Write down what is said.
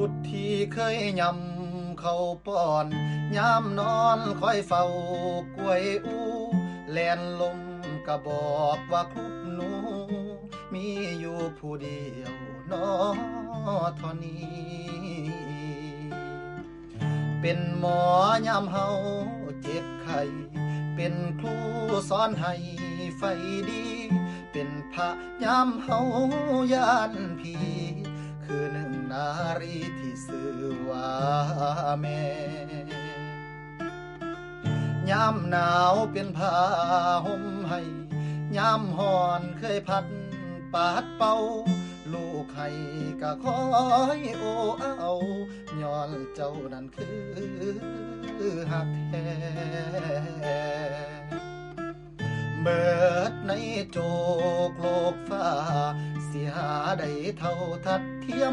ดที่เคยยำเขาป้อนยามนอนคอยเฝ้ากล้วยอูแลนลมกะบอกว่าครุบหนูมีอยู่ผู้เดียวนอทอนี้เป็นหมอยามเฮาเจ็บไข้เป็นครูสอนให้ไฟดีเป็นพระยามเฮายานผีคือหนึ่งนารีที่สื่อว่าแม่ยามหนาวเป็นผ้าห่มให้ยามฮ้อนเคยพัดปาดเป่าลูกให้ก็คอยโอ้เอาย้อนเจ้านั่นคือหักแท้เบิดในโจกโลกฟ้าเสียได้เท่าทัดเทียม